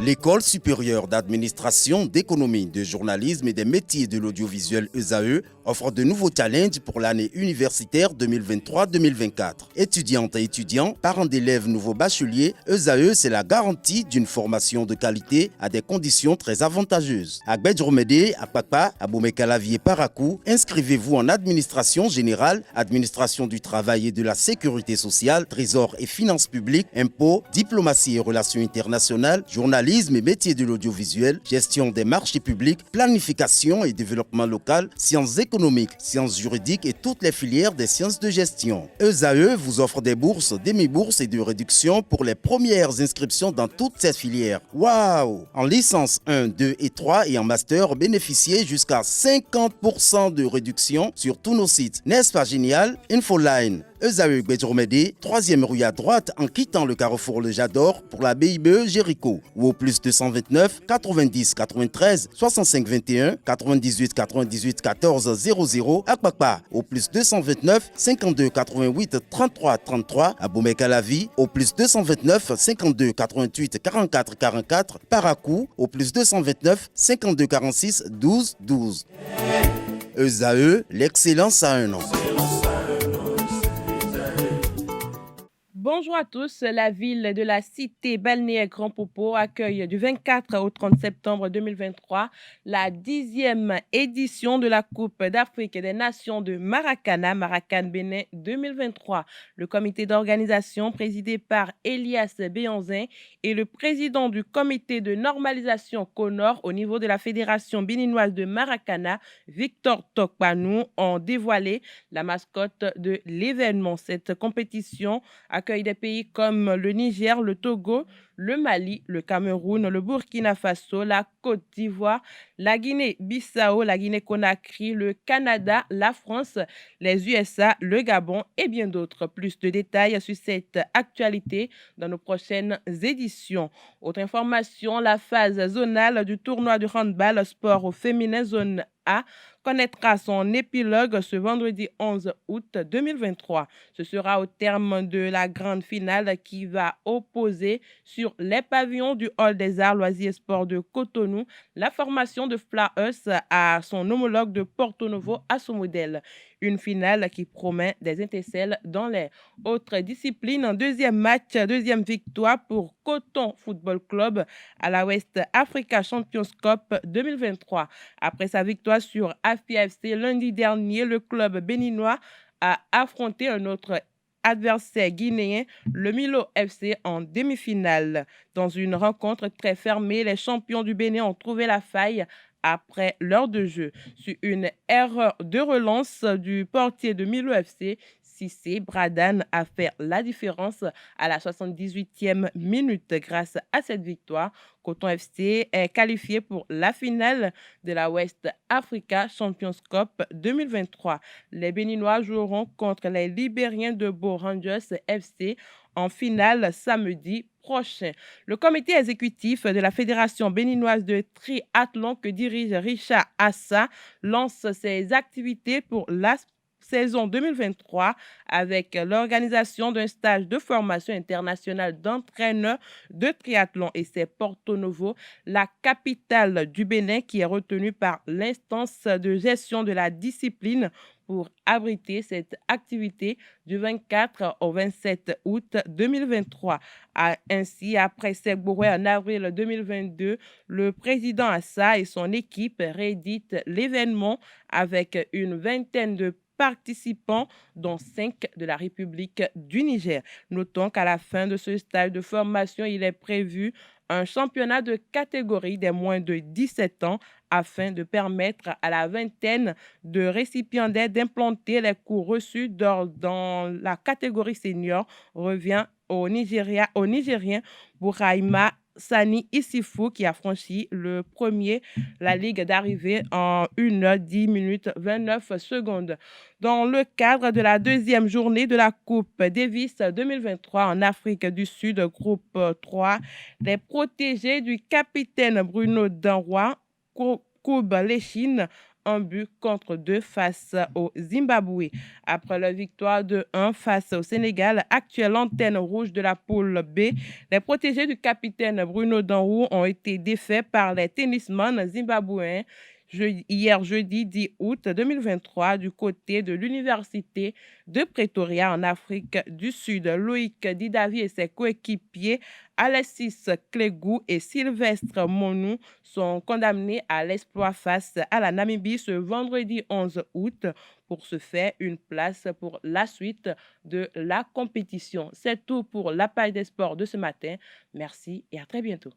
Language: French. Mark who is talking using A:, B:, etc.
A: L'École supérieure d'administration, d'économie, de journalisme et des métiers de l'audiovisuel ESAE offre de nouveaux challenges pour l'année universitaire 2023-2024. Étudiantes et étudiants, parents d'élèves nouveaux bacheliers, ESAE, c'est la garantie d'une formation de qualité à des conditions très avantageuses. À Gbedjromede, à Papa, à Boumekalavi et Parakou, inscrivez-vous en administration générale, administration du travail et de la sécurité sociale, trésor et finances publiques, impôts, diplomatie et relations internationales, journalisme et métiers de l'audiovisuel, gestion des marchés publics, planification et développement local, sciences économiques, sciences juridiques et toutes les filières des sciences de gestion. ESAE vous offre des bourses, demi-bourses et de réductions pour les premières inscriptions dans toutes ces filières. Waouh! En licence 1, 2 et 3 et en master, bénéficiez jusqu'à 50% de réduction sur tous nos sites. N'est-ce pas génial? Infoline. ESAE Gbedjromede, 3e rue à droite en quittant le carrefour Le Jador pour la BIBE Jéricho ou au plus 229 90 93 65 21 98 98 14 00 à Kpakpa au plus 229 52 88 33 33 à Boumekalavi au plus 229 52 88 44 44 Parakou au plus 229 52 46 12 12. ESAE, l'excellence à un an.
B: Bonjour à tous, la ville de la cité balnéaire Grand Popo accueille du 24 au 30 septembre 2023 la 10e édition de la Coupe d'Afrique des Nations de Maracana, Maracan-Bénin 2023. Le comité d'organisation présidé par Elias Béanzin et le président du comité de normalisation CONOR au niveau de la Fédération béninoise de Maracana, Victor Tokpanou, ont dévoilé la mascotte de l'événement. Cette compétition accueille des pays comme le Niger, le Togo, le Mali, le Cameroun, le Burkina Faso, la Côte d'Ivoire, la Guinée-Bissau, la Guinée-Conakry, le Canada, la France, les USA, le Gabon et bien d'autres. Plus de détails sur cette actualité dans nos prochaines éditions. Autre information, la phase zonale du tournoi de handball sport au féminin zone A connaîtra son épilogue ce vendredi 11 août 2023. Ce sera au terme de la grande finale qui va opposer sur les pavillons du Hall des Arts, Loisirs et Sports de Cotonou la formation de Flaus à son homologue de Porto Novo à son modèle. Une finale qui promet des étincelles dans les autres disciplines. En deuxième match, deuxième victoire pour Coton Football Club à la West Africa Champions Cup 2023. Après sa victoire sur AFC lundi dernier, le club béninois a affronté un autre adversaire guinéen, le Milo FC, en demi-finale. Dans une rencontre très fermée, les champions du Bénin ont trouvé la faille après l'heure de jeu. Sur une erreur de relance du portier de Milo FC, Cissé Bradan a fait la différence à la 78e minute. Grâce à cette victoire, Coton FC est qualifié pour la finale de la West Africa Champions Cup 2023. Les Béninois joueront contre les Libériens de Beau Rangers FC en finale samedi prochain. Le comité exécutif de la Fédération béninoise de triathlon que dirige Richard Assa lance ses activités pour la saison 2023 avec l'organisation d'un stage de formation internationale d'entraîneurs de triathlon et c'est Porto Novo, la capitale du Bénin qui est retenue par l'instance de gestion de la discipline pour abriter cette activité du 24 au 27 août 2023. Ainsi, après Segbouré en avril 2022, le président Assa et son équipe rééditent l'événement avec une vingtaine de participants, dont 5 de la République du Niger. Notons qu'à la fin de ce stage de formation, il est prévu un championnat de catégorie des moins de 17 ans afin de permettre à la vingtaine de récipiendaires d'implanter les cours reçus dans la catégorie senior, revient au Nigérien Bouraïma Sani Issifou qui a franchi le premier la ligue d'arrivée en 1h10 29 secondes. Dans le cadre de la deuxième journée de la Coupe Davis 2023 en Afrique du Sud, groupe 3, les protégés du capitaine Bruno Danroy, Koub Lechine, 1 but contre 2 face au Zimbabwe. Après leur victoire de 1 face au Sénégal, actuelle antenne rouge de la poule B, les protégés du capitaine Bruno Danrou ont été défaits par les tennisman zimbabwéens hier jeudi 10 août 2023 du côté de l'Université de Pretoria en Afrique du Sud. Loïc Didavi et ses coéquipiers Alexis Clegou et Sylvestre Monou sont condamnés à l'exploit face à la Namibie ce vendredi 11 août pour se faire une place pour la suite de la compétition. C'est tout pour la page des sports de ce matin. Merci et à très bientôt.